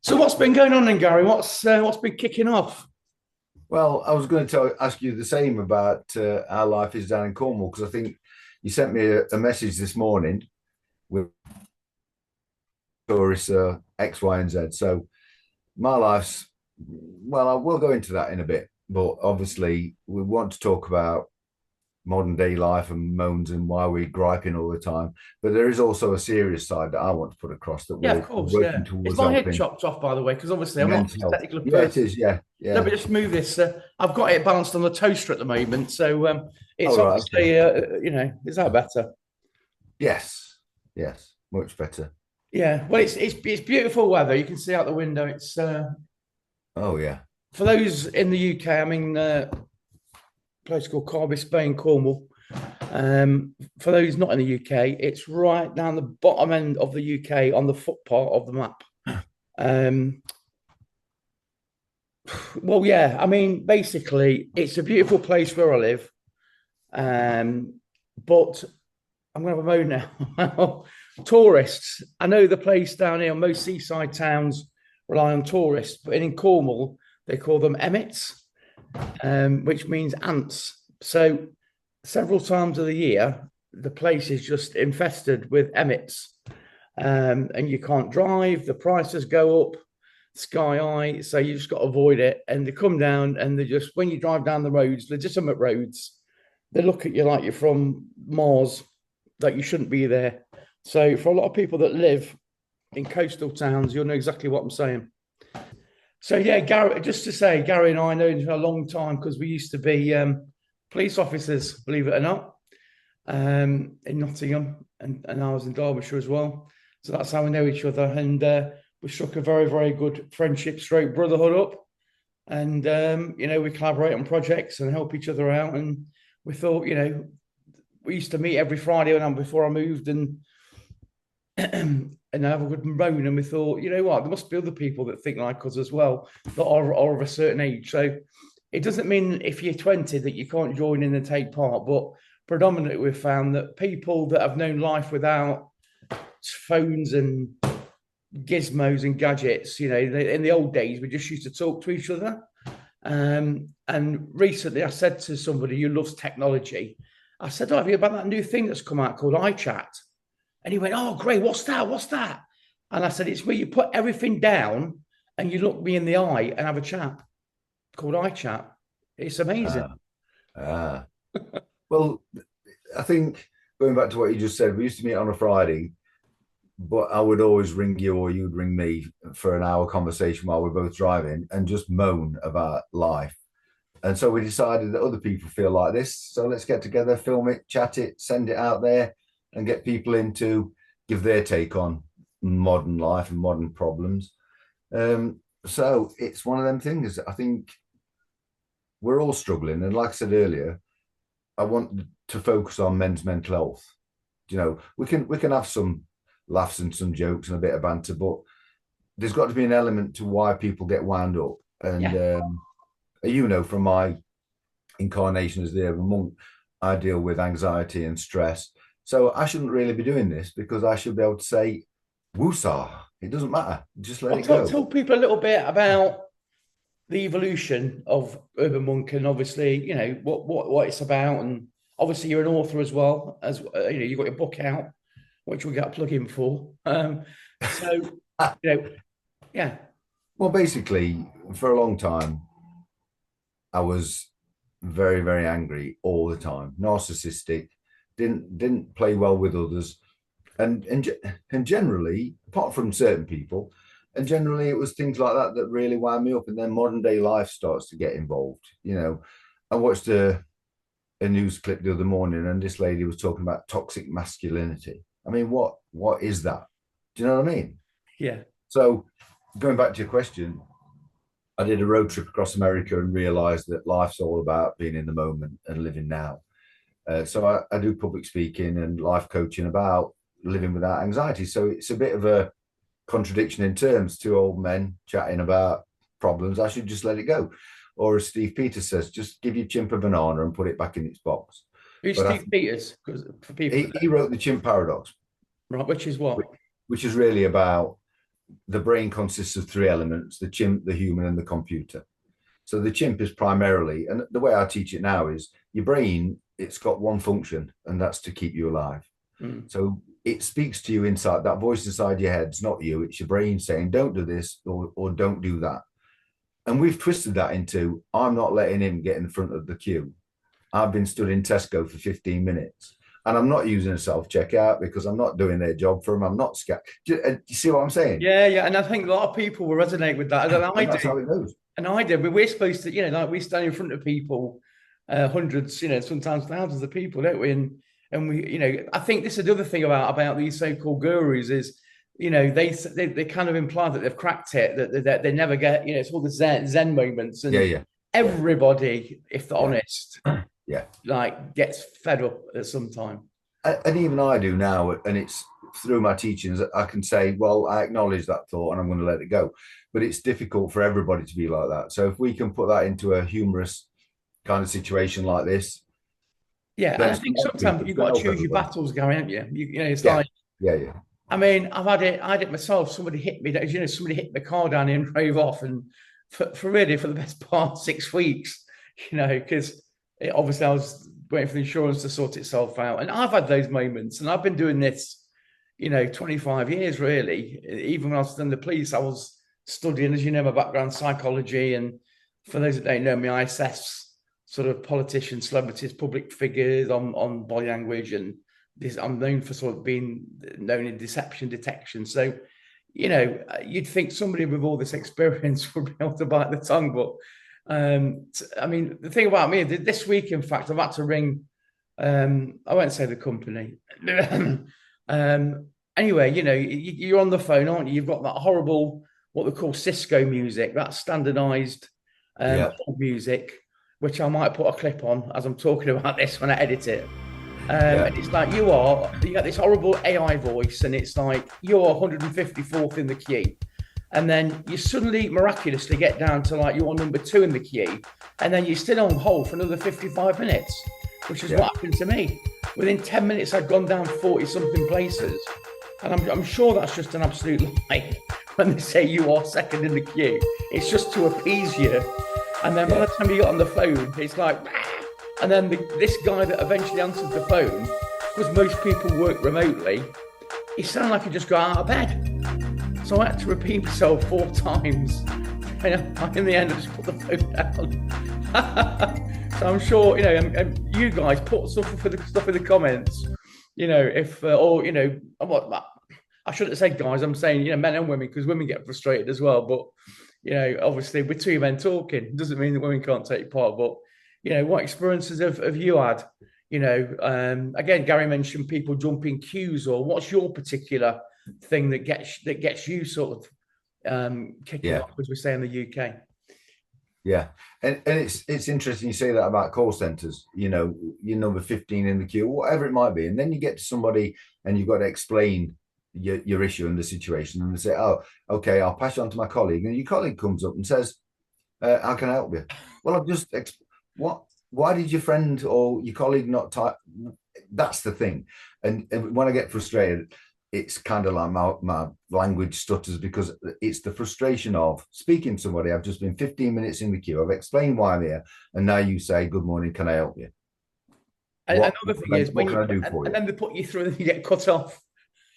So what's been going on then, Gary? What's been kicking off? Well, I was going to ask you the same about how life is down in Cornwall because I think you sent me a message this morning with tourists X, Y, and Z. So my life's well, I will go into that in a bit, but obviously we want to talk about modern day life and moans and why we're griping all the time. But there is also a serious side that I want to put across that Yeah, of we're course. working Yeah. Is towards my head helping chopped off, by the way? Because obviously I'm not men's as health. technical a Yeah, it person. is. Yeah, Let yeah. me just move this. I've got it balanced on the toaster at the moment, so it's All right. Okay. obviously is that better? Yes. Yes. Much better. Yeah. Well, it's beautiful weather. You can see out the window. It's Oh yeah. for those in the UK. I mean, a place called Carby, Spain, Cornwall. For those not in the UK, it's right down the bottom end of the UK on the foot part of the map. Um, Well, yeah. I mean, basically, it's a beautiful place where I live. But I'm going to have a moan now. Tourists. I know the place down here. Most seaside towns rely on tourists, but in Cornwall they call them emmets, which means ants. So several times of the year, the place is just infested with emmets, and you can't drive. The prices go up sky high, so you just got to avoid it. And they come down, and they just when you drive down the roads, legitimate roads, they look at you like you're from Mars, that you shouldn't be there. So for a lot of people that live in coastal towns, you'll know exactly what I'm saying. So yeah, Gary, just to say, Gary and I know for a long time because we used to be police officers, believe it or not, in Nottingham, and I was in Derbyshire as well. So that's how we know each other, and we struck a very, very good friendship, stroke brotherhood up, and we collaborate on projects and help each other out. And we thought, we used to meet every Friday when before I moved, and and have a good moan. And we thought, you know what, there must be other people that think like us as well that are of a certain age. So it doesn't mean if you're 20 that you can't join in and take part, but predominantly we've found that people that have known life without phones and gizmos and gadgets, in the old days we just used to talk to each other. And recently I said to somebody who loves technology, I said, "Oh, have you about that new thing that's come out called iChat?" And he went, "Oh, great, what's that? What's that?" And I said, "It's where you put everything down and you look me in the eye and have a chat called iChat. It's amazing." Ah, ah. Well, I think going back to what you just said, we used to meet on a Friday, but I would always ring you or you'd ring me for an hour conversation while we're both driving and just moan about life. And so we decided that other people feel like this. So let's get together, film it, chat it, send it out there, and get people in to give their take on modern life and modern problems. So it's one of them things. I think we're all struggling. And like I said earlier, I want to focus on men's mental health. We can have some laughs and some jokes and a bit of banter, but there's got to be an element to why people get wound up. And Yeah. from my incarnation as the urban monk, I deal with anxiety and stress. So I shouldn't really be doing this because I should be able to say, woosah, it doesn't matter. Just let I'll it go. tell people a little bit about the evolution of Urban Monk and obviously, what it's about. And obviously you're an author as well, as you've got your book out, which we got a plug in for. So, you know, yeah. Well, basically, for a long time, I was very, very angry all the time, narcissistic, didn't play well with others, and generally, apart from certain people, and generally it was things like that that really wound me up. And then modern day life starts to get involved. I watched a news clip the other morning, and this lady was talking about toxic masculinity. I mean, what is that? Do you know what I mean? Yeah. So, going back to your question, I did a road trip across America and realized that life's all about being in the moment and living now. So I do public speaking and life coaching about living without anxiety. So it's a bit of a contradiction in terms. Two old men chatting about problems. I should just let it go. Or as Steve Peters says, just give your chimp a banana and put it back in its box. Who's But Steve Peters? Because for people, he wrote the chimp paradox, right, which is what? which is really about the brain consists of three elements: the chimp, the human, and the computer. So the chimp is primarily, and the way I teach it now is your brain, it's got one function, and that's to keep you alive. So it speaks to you inside, that voice inside your head. It's not you, it's your brain saying, don't do this or don't do that. And we've twisted that into, I'm not letting him get in front of the queue. I've been stood in Tesco for 15 minutes and I'm not using a self-checkout because I'm not doing their job for them. I'm not scared. Do you see what I'm saying? Yeah, yeah. And I think a lot of people will resonate with that. And I that's do. How it goes. And I did. But we're supposed to, like we stand in front of people, hundreds, sometimes thousands of people, don't we? And we, I think this is another thing about these so-called gurus is, they kind of imply that they've cracked it, that they never get, it's all the Zen moments. And everybody, if they're honest, like gets fed up at some time. And even I do now, and it's through my teachings, I can say, well, I acknowledge that thought and I'm going to let it go. But it's difficult for everybody to be like that. So if we can put that into a humorous kind of situation like this. Yeah, and I think sometimes you've got to choose your battles, Gary, haven't you? It's like, I mean, I had it myself. Somebody hit me. Somebody hit the car down and drove off, and for really for the best part 6 weeks, because obviously I was waiting for the insurance to sort itself out. And I've had those moments, and I've been doing this, 25 years really. Even when I was in the police, I was studying, as you know, my background psychology, and for those that don't know me, I assess sort of politicians, celebrities, public figures on body language, and I'm known for sort of being known in deception detection. So, you'd think somebody with all this experience would be able to bite the tongue, but I mean, the thing about me, this week, in fact, I've had to ring. I won't say the company. Anyway, you're on the phone, aren't you? You've got that horrible, what they call Cisco music, that standardized music, which I might put a clip on as I'm talking about this when I edit it. And it's like you got this horrible AI voice, and it's like you're 154th in the queue. And then you suddenly miraculously get down to like you're number 2 in the queue. And then you're still on hold for another 55 minutes, which is what happened to me. Within 10 minutes, I'd gone down 40 something places. And I'm sure that's just an absolute lie when they say you are second in the queue. It's just to appease you. And then by the time you get on the phone, it's like, and then this guy that eventually answered the phone, because most people work remotely, he sounded like he just got out of bed. So I had to repeat myself 4 times. And in the end, I just put the phone down. So I'm sure, you guys put stuff in the comments, I shouldn't say guys, I'm saying, men and women, because women get frustrated as well. But, obviously with 2 men talking, doesn't mean that women can't take part. But, what experiences have you had? Again, Gary mentioned people jumping queues, or what's your particular thing that gets you sort of kicking off, as we say in the UK? Yeah, and it's interesting you say that about call centers. You're number 15 in the queue, whatever it might be, and then you get to somebody and you've got to explain your issue and the situation, and they say, "Oh, okay, I'll pass you on to my colleague," and your colleague comes up and says, "How can I help you?" Well, I've just what? Why did your friend or your colleague not type? That's the thing, and when I get frustrated, it's kind of like my language stutters, because it's the frustration of speaking to somebody. I've just been 15 minutes in the queue. I've explained why I'm here. And now you say, "Good morning, can I help you?" Another thing is, what can I do for you? And then they put you through and you get cut off.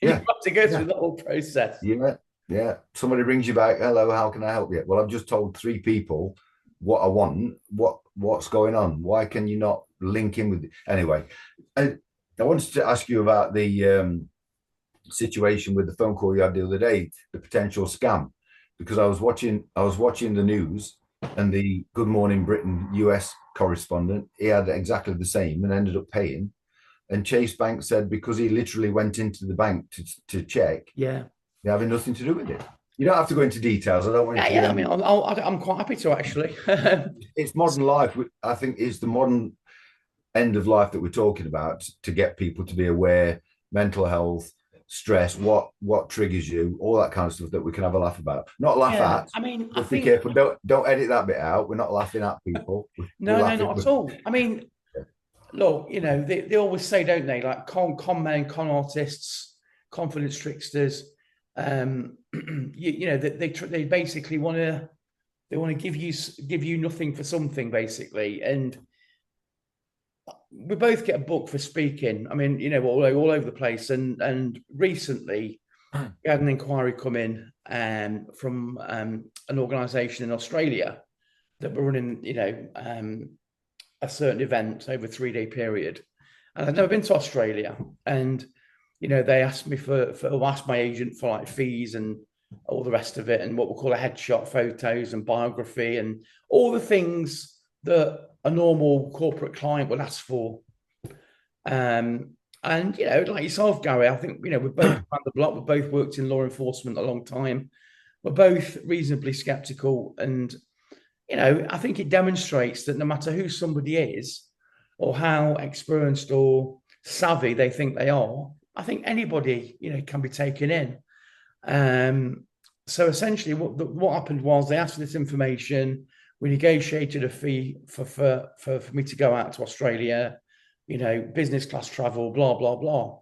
You have to go through the whole process. Yeah. Somebody brings you back. "Hello, how can I help you?" Well, I've just told 3 people what I want. What's going on? Why can you not link in with it? Anyway, I wanted to ask you about the situation with the phone call you had the other day, the potential scam, because I was watching the news, and the Good Morning Britain US correspondent, he had exactly the same and ended up paying. And Chase Bank said because he literally went into the bank to check, they're having nothing to do with it. You don't have to go into details. I don't want to. I mean, I'm quite happy to, actually. It's modern life. I think it's the modern end of life that we're talking about, to get people to be aware, mental health, stress, what triggers you, all that kind of stuff that we can have a laugh about. Not laugh at. I mean, just be careful. Don't edit that bit out. We're not laughing at people. No, not at all. I mean, look, they always say, don't they, like con men, con artists, confidence tricksters. They basically want to give you nothing for something, basically. And we both get a book for speaking. I mean, all over the place. And recently, we had an inquiry come in from an organisation in Australia that were running, a certain event over a 3-day period. And I've never been to Australia. And, they asked me asked my agent for like fees and all the rest of it, and what we call a headshot photos and biography and all the things that a normal corporate client would ask for. And like yourself, Gary, I think we're both around the block. We've both worked in law enforcement a long time. We're both reasonably skeptical, and I think it demonstrates that no matter who somebody is, or how experienced or savvy they think they are, I think anybody can be taken in. So essentially, what happened was they asked for this information. We negotiated a fee for me to go out to Australia, business class travel, blah blah blah.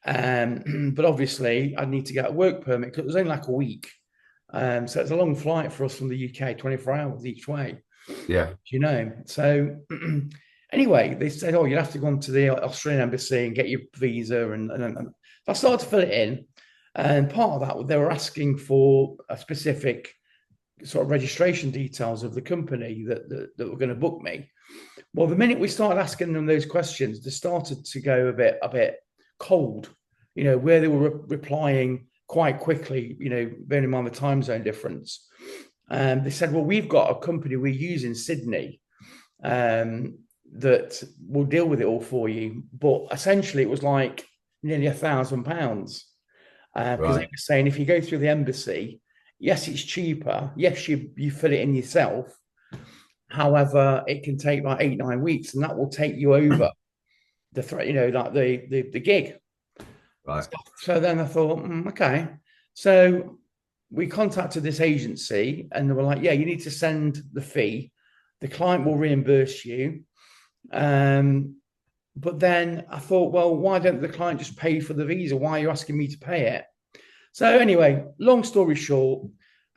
But obviously, I need to get a work permit because it was only like a week. So it's a long flight for us from the UK, 24 hours each way. Yeah. So anyway, they said, oh, you'll have to go on to the Australian embassy and get your visa. And so I started to fill it in. And part of that, they were asking for a specific sort of registration details of the company that were going to book me. Well, the minute we started asking them those questions, they started to go a bit cold, where they were replying quite quickly, bearing in mind the time zone difference. They said, well, we've got a company we use in Sydney that will deal with it all for you. But essentially, it was like nearly £1,000. Because they were saying if you go through the embassy, yes, it's cheaper. Yes, you fill it in yourself. However, it can take like 8-9 weeks, and that will take you over the gig. Right. So then I thought, okay. So we contacted this agency, and they were like, yeah, you need to send the fee. The client will reimburse you. But then I thought, well, why don't the client just pay for the visa? Why are you asking me to pay it? So anyway, long story short,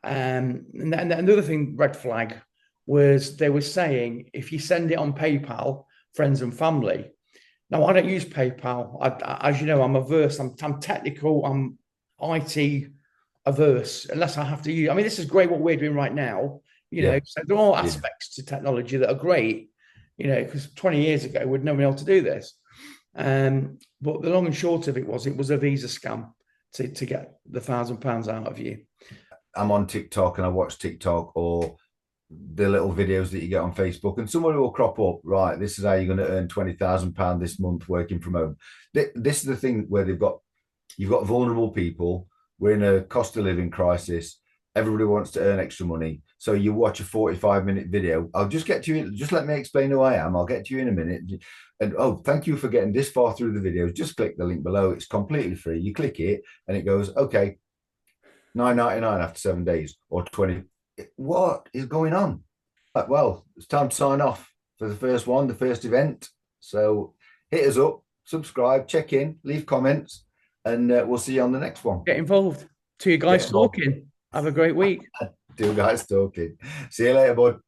and another thing, red flag, was they were saying if you send it on PayPal, friends and family. Now, I don't use PayPal. As you know, I'm averse. I'm technical. I'm IT averse, unless I have to use. I mean, this is great what we're doing right now. So there are aspects to technology that are great. Because 20 years ago, we'd never been able to do this. But the long and short of it was a visa scam to get the £1,000 out of you. I'm on TikTok and I watch TikTok or the little videos that you get on Facebook, and somebody will crop up, right, this is how you're going to earn £20,000 this month working from home. This is the thing where you've got vulnerable people. We're in a cost of living crisis. Everybody wants to earn extra money. So you watch a 45-minute video. I'll just get to you. Just let me explain who I am. I'll get to you in a minute. And oh, thank you for getting this far through the videos. Just click the link below. It's completely free. You click it and it goes, okay, $9.99 after 7 days or 20. What is going on? Well, it's time to sign off for the first event. So hit us up, subscribe, check in, leave comments, and we'll see you on the next one. Get involved. To you guys talking. Have a great week. Two guys talking. See you later, bud.